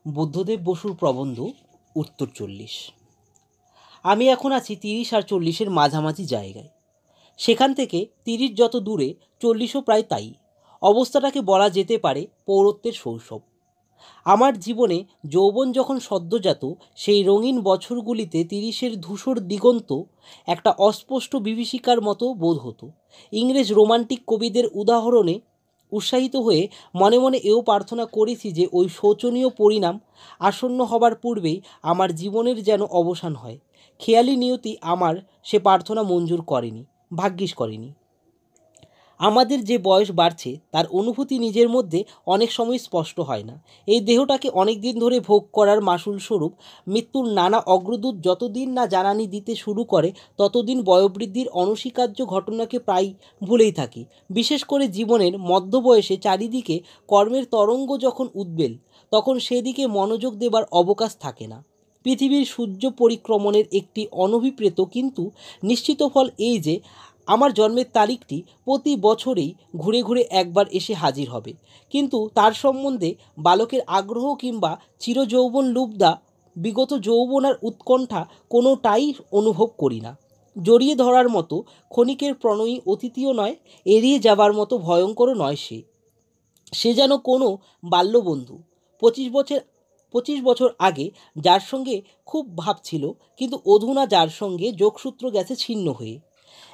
বুদ্ধদেব বসুর প্রবন্ধ উত্তর 40। আমি এখন আছি 30 আর 40-এর মাঝামাঝি জায়গায়। সেখান থেকে 30 যত দূরে 40ও প্রায় তাই। অবস্থাটাকে বলা যেতে পারে পৌরত্বের শৈশব। আমার জীবনে যৌবন যখন সদ্যজাত, সেই রঙিন বছরগুলিতে 30-এর ধূসর দিগন্ত একটা অস্পষ্ট বিভীষিকার মতো বোধ হতো। ইংরেজ রোমান্টিক কবিদের উদাহরণে উৎসাহিত হয়ে মনে মনে এও প্রার্থনা করেছি যে ওই শোচনীয় পরিণাম আসন্ন হবার পূর্বেই আমার জীবনের যেন অবসান হয়। খেয়ালি নিয়তি আমার সে প্রার্থনা মঞ্জুর করেনি, ভাগ্যিস করেনি। আমাদের যে বয়স বাড়ছে তার অনুভূতি নিজের মধ্যে অনেক সময় স্পষ্ট হয় না। এই দেহটাকে অনেক দিন ধরে ভোগ করার মাসুল স্বরূপ মৃত্যুর নানা অগ্রদূত যতদিন না জানানি দিতে শুরু করে ততদিন বয়োবৃদ্ধির অনস্বীকার্য ঘটনাকে প্রায় ভুলেই থাকি। বিশেষ করে জীবনের মধ্যবয়সে চারিদিকে কর্মের তরঙ্গ যখন উদ্বেল, তখন সেদিকে মনোযোগ দেবার অবকাশ থাকে না। পৃথিবীর সূর্য পরিক্রমণের একটি অনভিপ্রেত কিন্তু নিশ্চিত ফল এই যে আমার জন্মের তারিখটি প্রতি বছরেই ঘুরে ঘুরে একবার এসে হাজির হবে, কিন্তু তার সম্বন্ধে বালকের আগ্রহ কিংবা চিরযৌবন লুব্ধা বিগত যৌবনার উৎকণ্ঠা কোনোটাই অনুভব করি না। জড়িয়ে ধরার মতো ক্ষণিকের প্রণয়ী অতিথিও নয়, এড়িয়ে যাবার মতো ভয়ঙ্করও নয়। সে যেন কোনো বাল্যবন্ধু। 25 বছর আগে যার সঙ্গে খুব ভাব ছিল, কিন্তু অধুনা যার সঙ্গে যোগসূত্র গেছে ছিন্ন হয়ে।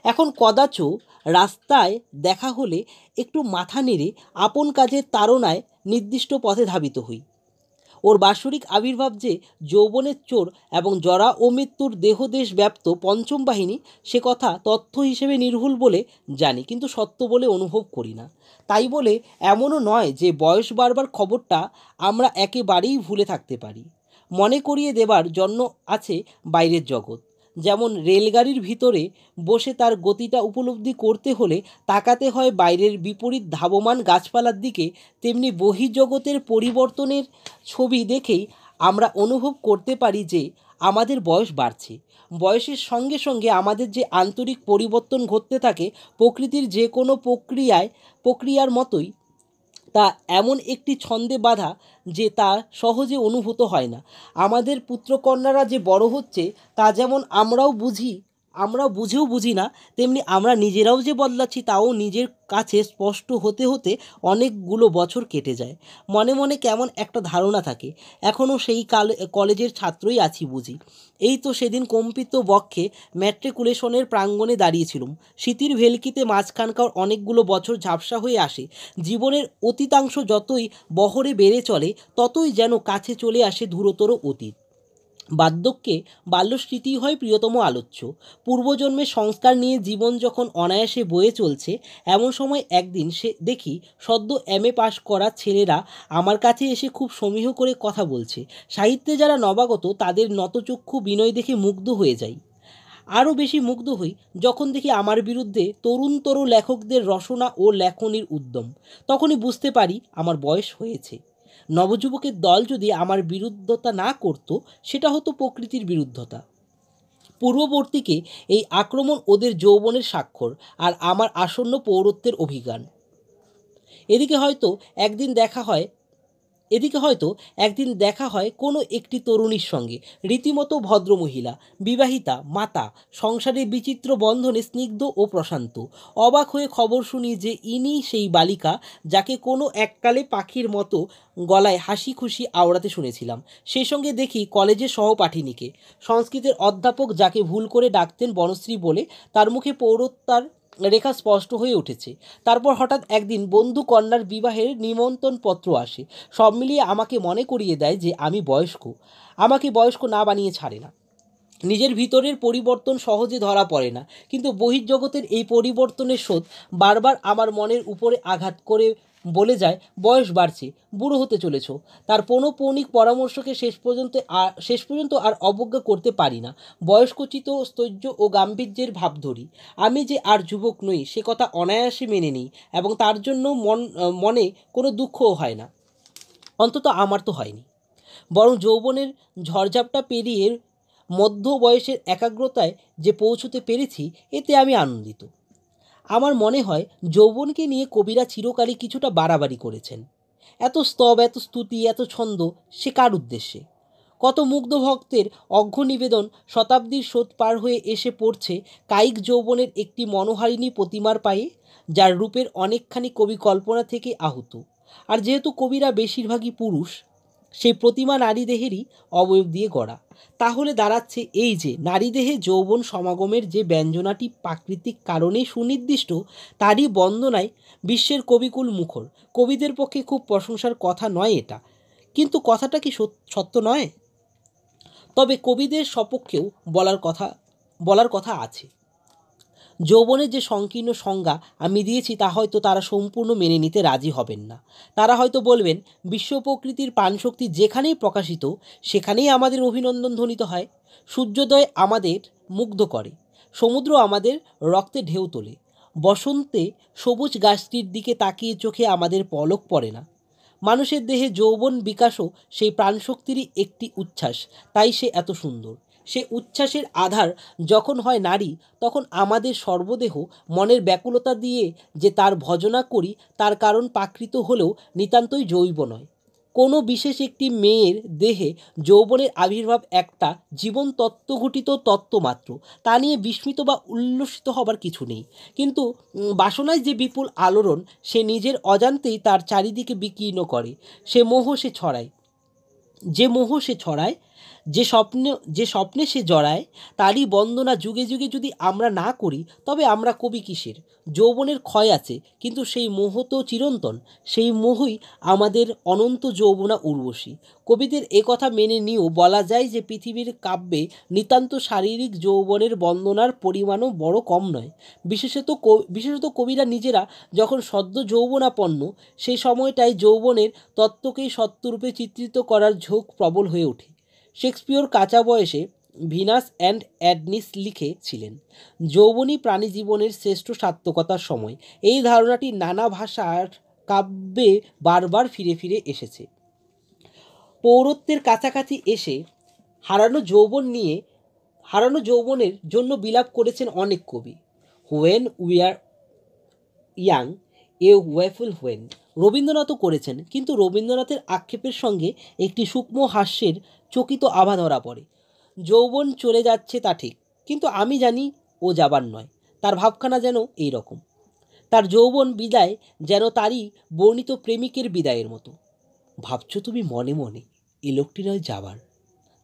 এখন কদাচ রাস্তায় দেখা হলে একটু মাথা নেড়ে আপন কাজের তাড়নায় নির্দিষ্ট পথে ধাবিত হই। ওর বাৎসরিক আবির্ভাব যে যৌবনের চোর এবং জরা ও মৃত্যুর দেহদেশ ব্যাপ্ত পঞ্চম বাহিনী, সে কথা তথ্য হিসেবে নির্ভুল বলে জানি, কিন্তু সত্য বলে অনুভব করি না। তাই বলে এমনও নয় যে বয়স বাড়বার খবরটা আমরা একেবারেই ভুলে থাকতে পারি। মনে করিয়ে দেবার জন্য আছে বাইরের জগৎ। যেমন রেলগাড়ির ভিতরে বসে তার গতিটা উপলব্ধি করতে হলে তাকাতে হয় বাইরের বিপরীত ধাবমান গাছপালার দিকে, তেমনি বহির্জগতের পরিবর্তনের ছবি দেখেই আমরা অনুভব করতে পারি যে আমাদের বয়স বাড়ছে। বয়সের সঙ্গে সঙ্গে আমাদের যে আন্তরিক পরিবর্তন ঘটতে থাকে, প্রকৃতির যে কোনো প্রক্রিয়ার মতোই, তা এমন একটি ছন্দে বাঁধা যে তা সহজে অনুভূত হয় না। আমাদের পুত্রকন্যারা যে বড় হচ্ছে তা যেমন আমরাও বুঝেও বুঝি না, তেমনি আমরা নিজেরাও যে বদলাচ্ছি তাও নিজের কাছে স্পষ্ট হতে হতে অনেকগুলো বছর কেটে যায়। মনে মনে কেমন একটা ধারণা থাকে, এখনও সেই কলেজের ছাত্রই আছি বুঝি। এই তো সেদিন কম্পিত বক্ষে ম্যাট্রিকুলেশনের প্রাঙ্গণে দাঁড়িয়েছিলুম। স্মৃতির ভেলকিতে মাঝখানকার অনেকগুলো বছর ঝাপসা হয়ে আসে। জীবনের অতীতাংশ যতই বহরে বেড়ে চলে, ততই যেন কাছে চলে আসে দূরতর অতীত। বার্ধক্যে বাল্যস্মৃতি হয় প্রিয়তম আলোচ্য। পূর্বজন্মের সংস্কার নিয়ে জীবন যখন অনায়াসে বয়ে চলছে, এমন সময় একদিন দেখি সদ্য MA পাশ করা ছেলেরা আমার কাছে এসে খুব সমীহ করে কথা বলছে। সাহিত্যে যারা নবাগত তাদের নতচক্ষু বিনয় দেখে মুগ্ধ হয়ে যাই। আরও বেশি মুগ্ধ হই যখন দেখি আমার বিরুদ্ধে তরুণতর লেখকদের রসনা ও লেখনির উদ্যম। তখনই বুঝতে পারি আমার বয়স হয়েছে। নবযুবকের দল যদি আমার বিরুদ্ধতা না করত, সেটা হতো প্রকৃতির বিরুদ্ধতা। পূর্ববর্তীকে এই আক্রমণ ওদের যৌবনের স্বাক্ষর, আর আমার আসন্ন পৌরত্বের অভিজ্ঞান। এদিকে হয়তো একদিন দেখা হয় কোনো একটি তরুণীর সঙ্গে, রীতিমতো ভদ্রমহিলা, বিবাহিতা, মাতা, সংসারের বিচিত্র বন্ধনে স্নিগ্ধ ও প্রশান্ত। অবাক হয়ে খবর শুনি যে ইনি সেই বালিকা যাকে কোনো এককালে পাখির মতো গলায় হাসি খুশি আওড়াতে শুনেছিলাম। সেই সঙ্গে দেখি কলেজের সহপাঠিনীকে, সংস্কৃতের অধ্যাপক যাকে ভুল করে ডাকতেন বনশ্রী বলে, তার মুখে পৌরত্বার রেখা স্পষ্ট হয়ে উঠেছে। তারপর হঠাৎ একদিন বন্ধু কন্যার বিবাহের নিমন্ত্রণ পত্র আসে। সব মিলিয়ে আমাকে মনে করিয়ে দেয় যে আমি বয়স্ক। আমাকে বয়স্ক না বানিয়ে ছাড়ে না। নিজের ভিতরের পরিবর্তন সহজে ধরা পড়ে না, কিন্তু বহির্জগতের এই পরিবর্তনের স্রোত বারবার আমার মনের উপরে আঘাত করে বলে যায়, বয়স বাড়ছে, বুড়ো হতে চলেছ। তার পৌনঃপৌনিক পরামর্শকে শেষ পর্যন্ত আর অবজ্ঞা করতে পারি না। বয়স্কোচিত স্থৈর্য ও গাম্ভীর্যের ভাব ধরি। আমি যে আর যুবক নই সে কথা অনায়াসে মেনে নিই, এবং তার জন্য মনে কোনো দুঃখও হয় না। অন্তত আমার তো হয়নি। বরং যৌবনের ঝড়ঝাপটা পেরিয়ে মধ্য বয়সের একাগ্রতায় যে পৌঁছতে পেরেছি, এতে আমি আনন্দিত। আমার মনে হয় যৌবনকে নিয়ে কবিরা চিরকালই কিছুটা বাড়াবাড়ি করেছেন। এত স্তব, এত স্তুতি, এত ছন্দ, সে কার উদ্দেশ্যে? কত মুগ্ধ ভক্তের অর্ঘ্য নিবেদন শতাব্দীর স্রোত পার হয়ে এসে পড়ছে কায়িক যৌবনের একটি মনোহারিণী প্রতিমার পায়ে, যার রূপের অনেকখানি কবি কল্পনা থেকে আহত। আর যেহেতু কবিরা বেশিরভাগই পুরুষ, সেই প্রতিমা নারী দেহেরই অবয়ব দিয়ে গড়া। তাহলে দাঁড়াচ্ছে এই যে নারী দেহে যৌবন সমাগমের যে ব্যঞ্জনাটি প্রাকৃতিক কারণে সুনির্দিষ্ট, তারই বন্দনায় বিশ্বের কবিকুল মুখর। কবিদের পক্ষে খুব প্রশংসার কথা নয় এটা, কিন্তু কথাটা কি সত্য নয়? তবে কবিদের সপক্ষেও বলার কথা আছে। যৌবনের যে সংকীর্ণ সংজ্ঞা আমি দিয়েছি তা হয়তো তারা সম্পূর্ণ মেনে নিতে রাজি হবেন না। তারা হয়তো বলবেন, বিশ্ব প্রকৃতির প্রাণশক্তি যেখানেই প্রকাশিত সেখানেই আমাদের অভিনন্দন ধ্বনিত হয়। সূর্যোদয় আমাদের মুগ্ধ করে, সমুদ্র আমাদের রক্তে ঢেউ তোলে, বসন্তে সবুজ গাছটির দিকে তাকিয়ে চোখে আমাদের পলক পড়ে না। মানুষের দেহে যৌবন বিকাশও সেই প্রাণশক্তিরই একটি উচ্ছ্বাস, তাই সে এত সুন্দর। সে উচ্ছ্বাসের আধার যখন হয় নারী, তখন আমাদের সর্বদেহ মনের ব্যাকুলতা দিয়ে যে তার ভজনা করি, তার কারণ প্রাকৃত হলেও নিতান্তই জৈব নয়। কোনো বিশেষ একটি মেয়ের দেহে যৌবনের আবির্ভাব একটা জীবন তত্ত্বঘটিত তত্ত্ব মাত্র, তা নিয়ে বিস্মিত বা উল্লসিত হবার কিছু নেই। কিন্তু বাসনায় যে বিপুল আলোড়ন সে নিজের অজান্তেই তার চারিদিকে বিকীর্ণ করে, সে মোহ সে ছড়ায়, যে মোহ সে ছড়ায়, যে স্বপ্নে সে জড়ায়, তারই বন্দনা যুগে যুগে যদি আমরা না করি, তবে আমরা কবি কিসের? যৌবনের ক্ষয় আছে, কিন্তু সেই মোহ তো চিরন্তন। সেই মোহই আমাদের অনন্ত যৌবনা উর্বশী। কবিদের কথা মেনে নিয়েও বলা যায় যে পৃথিবীর কাব্যে নিতান্ত শারীরিক যৌবনের বন্দনার পরিমাণও বড় কম নয়। বিশেষত কবিরা নিজেরা যখন সদ্য যৌবনাপন্ন, সেই সময়টায় যৌবনের তত্ত্বকেই সত্যরূপে চিত্রিত করার ঝোঁক প্রবল হয়ে ওঠে। শেক্সপিয়র কাঁচা বয়সে ভিনাস অ্যান্ড অ্যাডনিস লিখেছিলেন। যৌবনই প্রাণী জীবনের শ্রেষ্ঠ সার্থকতার সময়। এই ধারণাটি নানা ভাষার কাব্যে বারবার ফিরে ফিরে এসেছে। পৌরত্বের কাছাকাছি এসে হারানো যৌবনের জন্য বিলাপ করেছেন অনেক কবি। When we are young, a woeful when, রবীন্দ্রনাথও করেছেন, কিন্তু রবীন্দ্রনাথের আক্ষেপের সঙ্গে একটি সূক্ষ্ম হাস্যের চকিত আভা ধরা পড়ে। যৌবন চলে যাচ্ছে তা ঠিক, কিন্তু আমি জানি ও যাবার নয়। তার ভাবখানা যেন এই রকম। তার যৌবন বিদায় যেন তারই বর্ণিত প্রেমিকের বিদায়ের মতো। ভাবছো তুমি মনে মনে এ লোকটি নয় যাবার,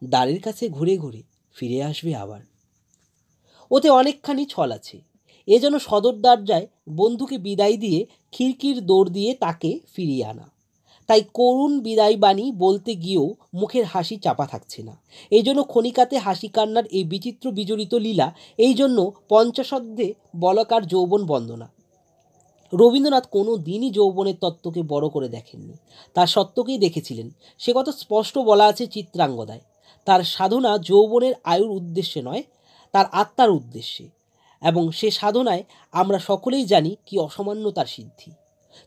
দ্বারের কাছে ঘুরে ঘুরে ফিরে আসবে আবার। ওতে অনেকখানি ছল আছে। এ যেন সদর দরজায় বন্ধুকে বিদায় দিয়ে খিড়কির দৌড় দিয়ে তাকে ফিরিয়ে আনা। তাই করুণ বিদায় বাণী বলতে গিয়েও মুখের হাসি চাপা থাকছে না। এই জন্য ক্ষণিকাতে হাসি কান্নার এই বিচিত্র বিজড়িত লীলা, এই জন্য পঞ্চাশদ্দে বলকার যৌবন বন্দনা। রবীন্দ্রনাথ কোনো দিনই যৌবনের তত্ত্বকে বড় করে দেখেননি, তার সত্যকেই দেখেছিলেন। সে কথা স্পষ্ট বলা আছে চিত্রাঙ্গদায়। তার সাধনা যৌবনের আয়ুর উদ্দেশ্যে নয়, তার আত্মার উদ্দেশ্যে, এবং সে সাধনায় আমরা সকলেই জানি কি অসামান্য তার সিদ্ধি।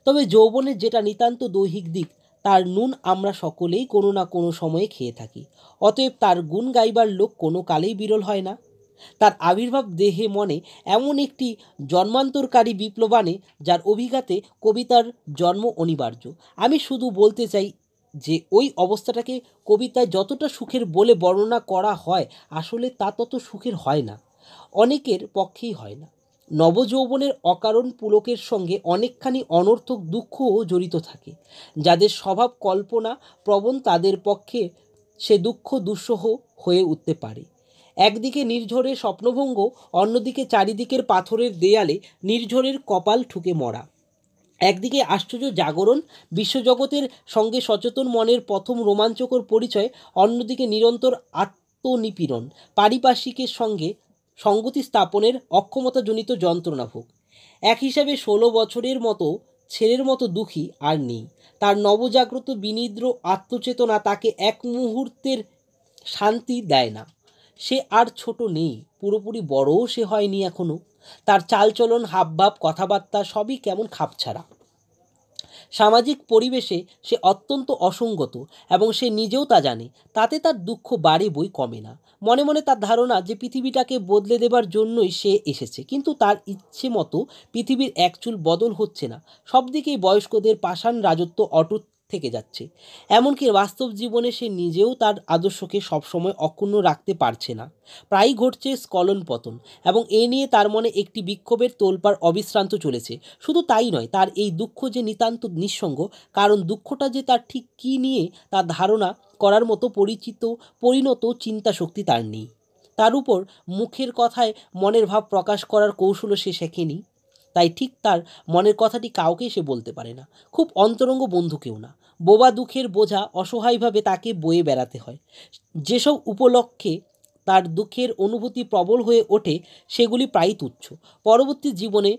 তবে যৌবনের যেটা নিতান্ত দৈহিক দিক, তার নুন আমরা সকলেই কোনো না কোনো সময়ে খেয়ে থাকি। অতএব তার গুণ গাইবার লোক কোনো কালেই বিরল হয় না। তার আবির্ভাব দেহে মনে এমন একটি জন্মান্তরকারী বিপ্লবানে, যার অভিঘাতে কবিতার জন্ম অনিবার্য। আমি শুধু বলতে চাই যে ওই অবস্থাটাকে কবিতায় যতটা সুখের বলে বর্ণনা করা হয়, আসলে তা তত সুখের হয় না, অনেকের পক্ষেই হয় না। নবযৌবনের অকারণ পুলকের সঙ্গে অনেকখানি অনর্থক দুঃখও জড়িত থাকে। যাদের স্বভাব কল্পনা প্রবণ, তাদের পক্ষে সে দুঃখ দুঃসহ হয়ে উঠতে পারে। একদিকে নির্ঝরের স্বপ্নভঙ্গ, অন্যদিকে চারিদিকের পাথরের দেয়ালে নির্ঝরের কপাল ঠুকে মরা। একদিকে আশ্চর্য জাগরণ, বিশ্বজগতের সঙ্গে সচেতন মনের প্রথম রোমাঞ্চকর পরিচয়, অন্যদিকে নিরন্তর আত্মনিপীড়ন, পারিপার্শ্বিকের সঙ্গে সঙ্গতি স্থাপনের অক্ষমতাজনিত যন্ত্রণাভোগ। এক হিসাবে 16 বছরের মতো ছেলের মতো দুঃখী আর নেই। তার নবজাগ্রত বিনিদ্র আত্মচেতনা তাকে এক মুহূর্তের শান্তি দেয় না। সে আর ছোট নেই, পুরোপুরি বড়ও সে হয়নি এখনো। তার চালচলন, হাবভাব, কথাবার্তা সবই কেমন খাপছাড়া। সামাজিক পরিবেশে সে অত্যন্ত অসঙ্গত, এবং সে নিজেও তা জানে। তাতে তার দুঃখ বাড়ে বই কমে না। মনে মনে তার ধারণা যে পৃথিবীটাকে বদলে দেবার জন্যই সে এসেছে, কিন্তু তার ইচ্ছে মতো পৃথিবীর এক চুল বদল হচ্ছে না। সব দিকেই বয়স্কদের পাষাণ রাজত্ব অটুট থেকে যাচ্ছে। এমনকি বাস্তব জীবনে সে নিজেও তার আদর্শকে সবসময় অক্ষুণ্ণ রাখতে পারছে না। প্রায়ই ঘটছে স্খলন পতন, এবং এ নিয়ে তার মনে একটি বিক্ষোভের তোলপাড় অবিশ্রান্ত চলেছে। শুধু তাই নয়, তার এই দুঃখ যে নিতান্ত নিঃসঙ্গ, কারণ দুঃখটা যে তার ঠিক কী নিয়ে তার ধারণা করার মতো পরিণত চিন্তাশক্তি তার নেই। তার উপর মুখের কথায় মনের ভাব প্রকাশ করার কৌশলও সে শেখেনি। তাই ঠিক তার মনের কথাটি কাউকেই সে বলতে পারে না, খুব অন্তরঙ্গ বন্ধুকেও না। বোবা দুঃখের বোঝা অসহায়ভাবে তাকে বয়ে বেড়াতে হয়। যেসব উপলক্ষে তার দুঃখের অনুভূতি প্রবল হয়ে ওঠে, সেগুলি প্রায়ই তুচ্ছ। পরবর্তী জীবনে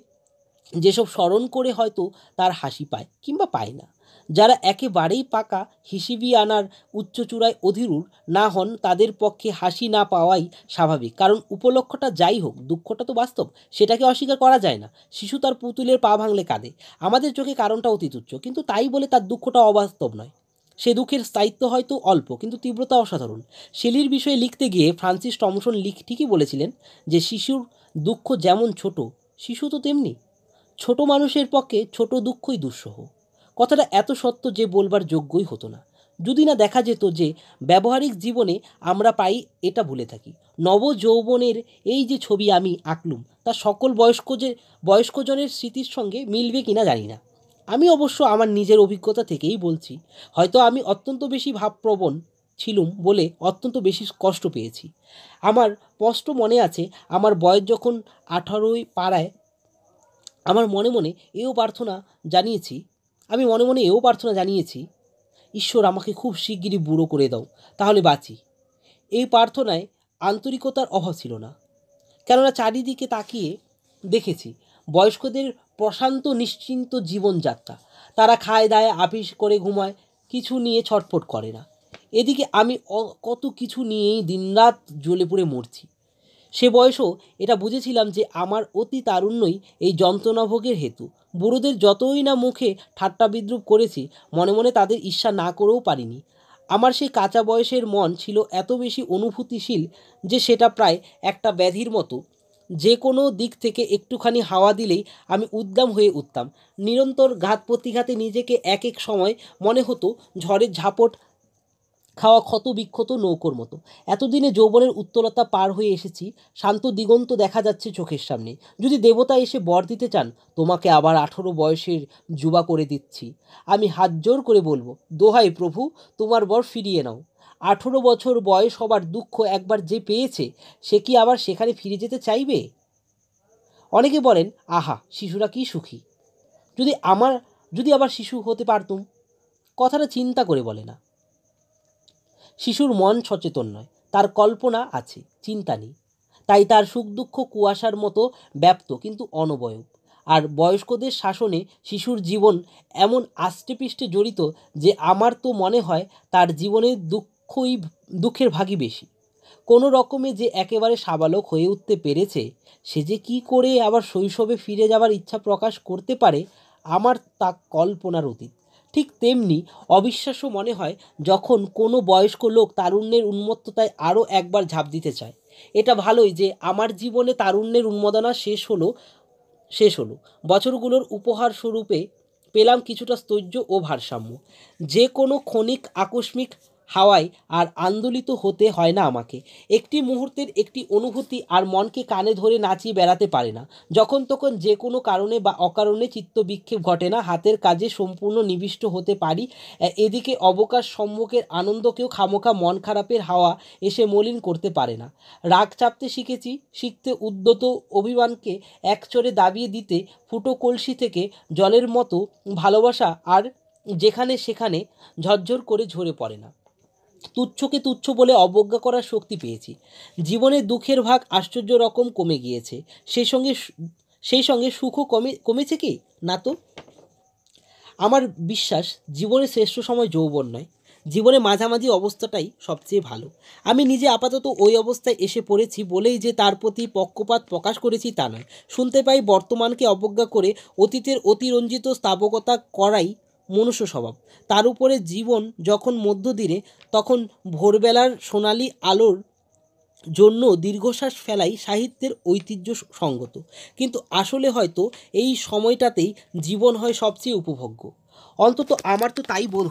যেসব স্মরণ করে হয়তো তার হাসি পায় কিংবা পায় না। যারা একেবারেই পাকা হিসেবিয়ানার উচ্চচূড়ায় অধীরূঢ় না হন, তাদের পক্ষে হাসি না পাওয়াই স্বাভাবিক। কারণ উপলক্ষটা যাই হোক, দুঃখটা তো বাস্তব, সেটাকে অস্বীকার করা যায় না। শিশু তার পুতুলের পা ভাঙলে কাঁদে, আমাদের চোখে কারণটা অতি তুচ্ছ, কিন্তু তাই বলে তার দুঃখটা অবাস্তব নয়। সে দুঃখের স্থায়িত্ব হয়তো অল্প, কিন্তু তীব্রতা অসাধারণ। শেলির বিষয়ে লিখতে গিয়ে ফ্রান্সিস টমসন ঠিকই বলেছিলেন যে শিশুর দুঃখ যেমন ছোট, শিশু তো তেমনি ছোট। মানুষের পক্ষে ছোট দুঃখই দুঃসহ। কথাটা এত সত্য যে বলবার যোগ্যই হতো না, যদি না দেখা যেত যে ব্যবহারিক জীবনে আমরা প্রায়ই এটা ভুলে থাকি। নব যৌবনের এই যে ছবি আমি আঁকলুম, তা সকল বয়স্কজনের স্মৃতির সঙ্গে মিলবে কিনা জানি না। আমি অবশ্য আমার নিজের অভিজ্ঞতা থেকেই বলছি। হয়তো আমি অত্যন্ত বেশি ভাবপ্রবণ ছিলুম বলে অত্যন্ত বেশি কষ্ট পেয়েছি। আমার স্পষ্ট মনে আছে, আমার বয়স যখন 18 পাড়ায় আমার মনে মনে এও প্রার্থনা জানিয়েছি আমি মনে মনে এও প্রার্থনা জানিয়েছি, ঈশ্বর আমাকে খুব শিগগিরই বুড়ো করে দাও, তাহলে বাঁচি। এই প্রার্থনায় আন্তরিকতার অভাব ছিল না, কেননা চারিদিকে তাকিয়ে দেখেছি বয়স্কদের প্রশান্ত নিশ্চিন্ত জীবনযাত্রা। তারা খায় দায়, আপিস করে ঘুমায়, কিছু নিয়ে ছটফট করে না। এদিকে আমি কত কিছু নিয়েই দিনরাত জ্বলে পুড়ে মরছি। সে বয়সও এটা বুঝেছিলাম যে আমার অতি তারুণ্যই এই যন্ত্রণাভোগের হেতু। বুড়োদের যতই না মুখে ঠাট্টা বিদ্রুপ করেছি, মনে মনে তাদের ঈর্ষা না করেও পারিনি। আমার সেই কাঁচা বয়সের মন ছিল এত বেশি অনুভূতিশীল যে সেটা প্রায় একটা ব্যাধির মতো। যে কোনো দিক থেকে একটুখানি হাওয়া দিলেই আমি উদ্দাম হয়ে উঠতাম। নিরন্তর ঘাত প্রতিঘাতে নিজেকে এক এক সময় মনে হতো ঝড়ের ঝাপট খাওয়া ক্ষত বিক্ষত নৌকোর মতো। এতদিনে যৌবনের উত্তলতা পার হয়ে এসেছি, শান্ত দিগন্ত দেখা যাচ্ছে চোখের সামনে। যদি দেবতা এসে বর দিতে চান, তোমাকে আবার 18 বয়সের যুবা করে দিচ্ছি, আমি হাত জোর করে বলবো, দোহাই প্রভু, তোমার বর ফিরিয়ে নাও। 18 বছর বয়স হবার দুঃখ একবার যে পেয়েছে, সে কি আবার সেখানে ফিরে যেতে চাইবে? অনেকে বলেন, আহা, শিশুরা কি সুখী, যদি আবার শিশু হতে পারতুম। কথাটা চিন্তা করে বলে না। শিশুর মন সচেতন নয়, তার কল্পনা আছে, চিন্তা নেই। তাই তার সুখ দুঃখ কুয়াশার মতো ব্যাপ্ত কিন্তু অনবয়ব। আর বয়স্কদের শাসনে শিশুর জীবন এমন আষ্টেপৃষ্টে জড়িত যে আমার তো মনে হয় তার জীবনের দুঃখের ভাগই বেশি। কোনো রকমে যে একেবারে সাবালক হয়ে উঠতে পেরেছে, সে যে কী করে আবার শৈশবে ফিরে যাবার ইচ্ছা প্রকাশ করতে পারে, আমার তা কল্পনার অতীত। ঠিক তেমনি অবিশ্বাস্য মনে হয় যখন কোনো বয়স্ক লোক তারুণ্যের উন্মত্ততায় আরও একবার ঝাঁপ দিতে চায়। এটা ভালোই যে আমার জীবনে তারুণ্যের উন্মাদনা শেষ হলো। বছরগুলোর উপহার স্বরূপে পেলাম কিছুটা স্থৈর্য ও ভারসাম্য। যে কোনো ক্ষণিক আকস্মিক হাওয়ায় আর আন্দোলিত হতে হয় না আমাকে। একটি মুহূর্তের একটি অনুভূতি আর মনকে কানে ধরে নাচিয়ে বেড়াতে পারে না। যখন তখন যে কোনো কারণে বা অকারণে চিত্তবিক্ষেপ ঘটে না, হাতের কাজে সম্পূর্ণ নিবিষ্ট হতে পারি। এদিকে অবকাশ সম্মুখের আনন্দকেও খামোখা মন খারাপের হাওয়া এসে মলিন করতে পারে না। রাগ চাপতে শিখতে উদ্যত অভিমানকে একচরে দাবিয়ে দিতে ফুটো কলসি থেকে জলের মতো ভালোবাসা আর যেখানে সেখানে ঝরঝর করে ঝরে পড়ে না। তুচ্ছকে তুচ্ছ বলে অবজ্ঞা করার শক্তি পেয়েছি। জীবনের দুঃখের ভাগ আশ্চর্য রকম কমে গিয়েছে। সেই সঙ্গে সুখও কমেছে কি না? তো আমার বিশ্বাস জীবনের শ্রেষ্ঠ সময় যৌবন নয়, জীবনের মাঝামাঝি অবস্থাটাই সবচেয়ে ভালো। আমি নিজে আপাতত ওই অবস্থায় এসে পড়েছি বলেই যে তার প্রতি পক্ষপাত প্রকাশ করেছি তা নয়। শুনতে পাই বর্তমানকে অবজ্ঞা করে অতীতের অতিরঞ্জিত স্থাবকতা করাই মনুষ্য স্বভাব। তার উপরে জীবন যখন মধ্যদিনে, তখন ভোরবেলার সোনালি আলোর জন্য দীর্ঘশ্বাস ফেলাই সাহিত্যের ঐতিহ্য সঙ্গত। কিন্তু আসলে হয়তো এই সময়টাতেই জীবন হয় সবচেয়ে উপভোগ্য। অন্তত আমার তো তাই বোধ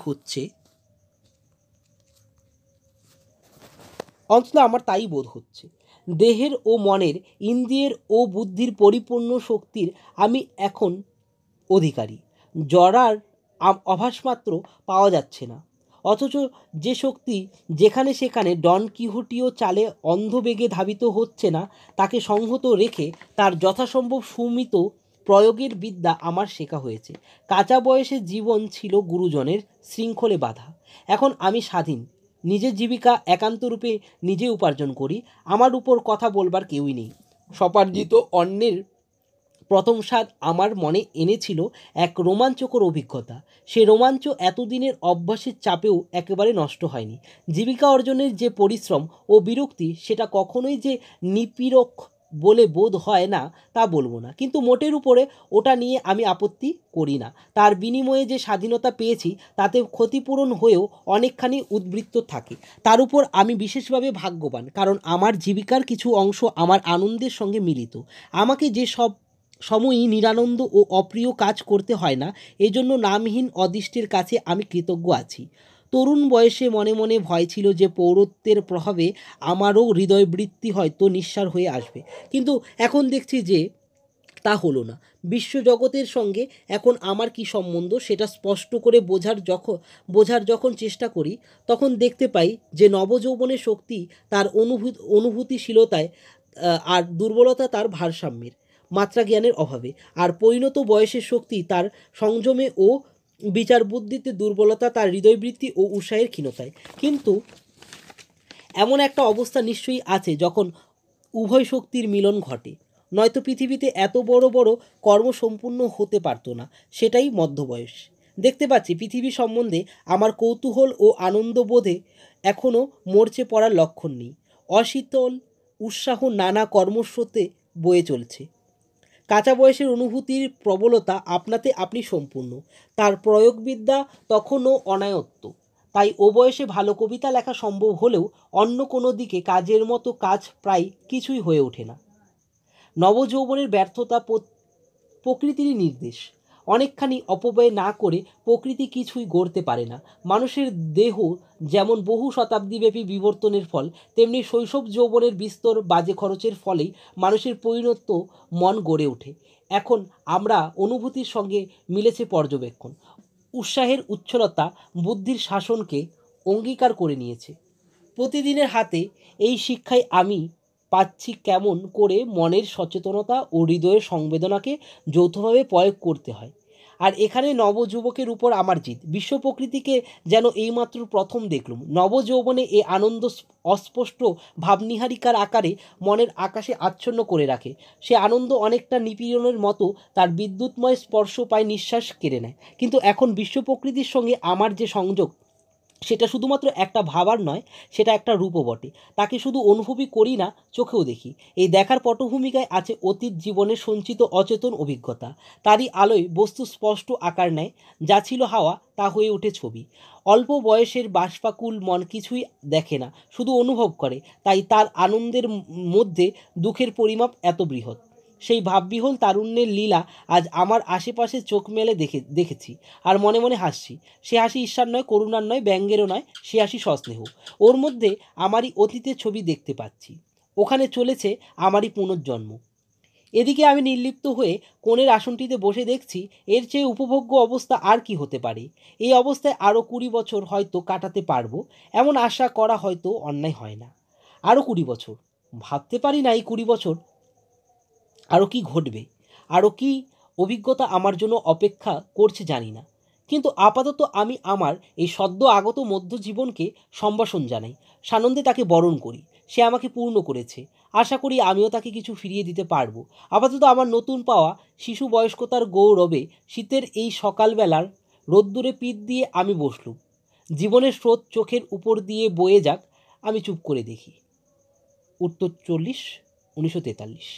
হচ্ছে। দেহের ও মনের, ইন্দ্রিয়ের ও বুদ্ধির পরিপূর্ণ শক্তির আমি এখন অধিকারী। জড়ার আভাসমাত্র পাওয়া যাচ্ছে না, অথচ যে শক্তি যেখানে সেখানে ডন কিহোটীয় চালে অন্ধবেগে ধাবিত হচ্ছে না, তাকে সংহত রেখে তার যথাসম্ভব সুমিত প্রয়োগের বিদ্যা আমার শেখা হয়েছে। কাঁচা বয়সে জীবন ছিল গুরুজনের শৃঙ্খলে বাঁধা। এখন আমি স্বাধীন, নিজের জীবিকা একান্তরূপে নিজে উপার্জন করি। আমার উপর কথা বলবার কেউই নেই। স্বপার্জিত অন্যের প্রথম স্বাদ আমার মনে এনেছিল এক রোমাঞ্চকর অভিজ্ঞতা। সে রোমাঞ্চ এতদিনের অভ্যাসের চাপেও একেবারে নষ্ট হয়নি। জীবিকা অর্জনের যে পরিশ্রম ও বিরক্তি, সেটা কখনোই যে নিপীড়ক বলে বোধ হয় না তা বলবো না, কিন্তু মোটের উপরে ওটা নিয়ে আমি আপত্তি করি না। তার বিনিময়ে যে স্বাধীনতা পেয়েছি তাতে ক্ষতিপূরণ হয়েও অনেকখানি উদ্বৃত্ত থাকে। তার উপর আমি বিশেষভাবে ভাগ্যবান, কারণ আমার জীবিকার কিছু অংশ আমার আনন্দের সঙ্গে মিলিত। আমাকে যে সব সময়ই নিরানন্দ ও অপ্রিয় কাজ করতে হয় না, এজন্য নামহীন অদৃষ্টের কাছে আমি কৃতজ্ঞ আছি। তরুণ বয়সে মনে মনে ভয় ছিল যে পৌরত্বের প্রভাবে আমারও হৃদয়বৃত্তি হয়তো নিঃসার হয়ে আসবে, কিন্তু এখন দেখছি যে তা হলো না। বিশ্বজগতের সঙ্গে এখন আমার কি সম্বন্ধ সেটা স্পষ্ট করে বোঝার যখন চেষ্টা করি, তখন দেখতে পাই যে নবযৌবনের শক্তি তার অনুভূতিশীলতায়, আর দুর্বলতা তার ভারসাম্যের মাত্রা জ্ঞানের অভাবে, আর পরিণত বয়সের শক্তি তার সংযমে ও বিচার বুদ্ধিতে, দুর্বলতা তার হৃদয়বৃত্তি ও উৎসাহের ক্ষীণতায়। কিন্তু এমন একটা অবস্থা নিশ্চয়ই আছে যখন উভয় শক্তির মিলন ঘটে, নয়তো পৃথিবীতে এত বড় বড় কর্ম সম্পূর্ণ হতে পারত না। সেটাই মধ্যবয়স। দেখতে পাচ্ছি পৃথিবী সম্বন্ধে আমার কৌতূহল ও আনন্দবোধে এখনও মরচে পড়ার লক্ষণ নেই। অশীতল উৎসাহ নানা কর্মস্রোতে বয়ে চলছে। কাঁচা বয়সের অনুভূতির প্রবলতা আপনাতে আপনি সম্পূর্ণ, তার প্রয়োগবিদ্যা তখনও অনায়ত্ত। তাই ও বয়সে ভালো কবিতা লেখা সম্ভব হলেও অন্য কোনো দিকে কাজের মতো কাজ প্রায় কিছুই হয়ে ওঠে না। নবযৌবনের ব্যর্থতা প্রকৃতিরই নির্দেশ। অনেকখানি অপব্যয় না করে প্রকৃতি কিছুই গড়তে পারে না। মানুষের দেহ যেমন বহু শতাব্দীব্যাপী বিবর্তনের ফল, তেমনি শৈশব যৌবনের বিস্তর বাজে খরচের ফলেই মানুষের পরিণত মন গড়ে ওঠে। এখন আমরা অনুভূতির সঙ্গে মিলেছে পর্যবেক্ষণ। উৎসাহের উচ্ছলতা বুদ্ধির শাসনকে অঙ্গীকার করে নিয়েছে। প্রতিদিনের হাতে এই শিক্ষায় আমি পাচ্ছি কেমন করে মনের সচেতনতা ও হৃদয়ের সংবেদনাকে যৌথভাবে প্রয়োগ করতে হয়। আর এখানে নবযুবকের উপর আমার জিত। বিশ্ব প্রকৃতিকে যেন এইমাত্র প্রথম দেখলুম। নবযৌবনে এ আনন্দ অস্পষ্ট ভাবনিহারিকার আকারে মনের আকাশে আচ্ছন্ন করে রাখে। সে আনন্দ অনেকটা নিপীড়নের মতো তার বিদ্যুৎময় স্পর্শ পায়, নিঃশ্বাস কেড়ে নেয়। কিন্তু এখন বিশ্ব প্রকৃতির সঙ্গে আমার যে সংযোগ, সেটা শুধুমাত্র একটা ভাবার নয়, সেটা একটা রূপও বটে। তাকে শুধু অনুভবই করি না, চোখেও দেখি। এই দেখার পটভূমিকায় আছে অতীত জীবনের সঞ্চিত অচেতন অভিজ্ঞতা। তারই আলোয় বস্তু স্পষ্ট আকার নেয়। যা ছিল হাওয়া তা হয়ে ওঠে ছবি। অল্প বয়সের বাষ্পাকুল মন কিছুই দেখে না, শুধু অনুভব করে। তাই তার আনন্দের মধ্যে দুঃখের পরিমাপ এত বৃহৎ। সেই ভাববিহ্বল তারুণ্যের লীলা আজ আমার আশেপাশে চোখ মেলে দেখেছি, আর মনে মনে হাসছি। সে হাসি ঈর্ষার নয়, করুণার নয়, ব্যঙ্গেরও নয়, সে হাসি সস্নেহ। ওর মধ্যে আমারই অতীতের ছবি দেখতে পাচ্ছি। ওখানে চলেছে আমারই পুনর্জন্ম। এদিকে আমি নির্লিপ্ত হয়ে কোণের আসনটিতে বসে দেখছি, এর চেয়ে উপভোগ্য অবস্থা আর কি হতে পারে। এই অবস্থায় আরও 20 বছর হয়তো কাটাতে পারবো, এমন আশা করা হয়তো অন্যায় হয় না। আরও 20 বছর, ভাবতে পারি না এই 20 বছর আরও কি ঘটবে, আরও কি অভিজ্ঞতা আমার জন্য অপেক্ষা করছে জানি না। কিন্তু আপাতত আমি আমার এই সদ্য আগত মধ্যজীবনকে সম্ভাষণ জানাই, সানন্দে তাকে বরণ করি। সে আমাকে পূর্ণ করেছে, আশা করি আমিও তাকে কিছু ফিরিয়ে দিতে পারবো। আপাতত আমার নতুন পাওয়া শিশু বয়স্কতার গৌরবে শীতের এই সকালবেলার রোদ্দুরে পিঠ দিয়ে আমি বসলুম। জীবনের স্রোত চোখের উপর দিয়ে বয়ে যাক, আমি চুপ করে দেখি। উত্তর 40, 1943।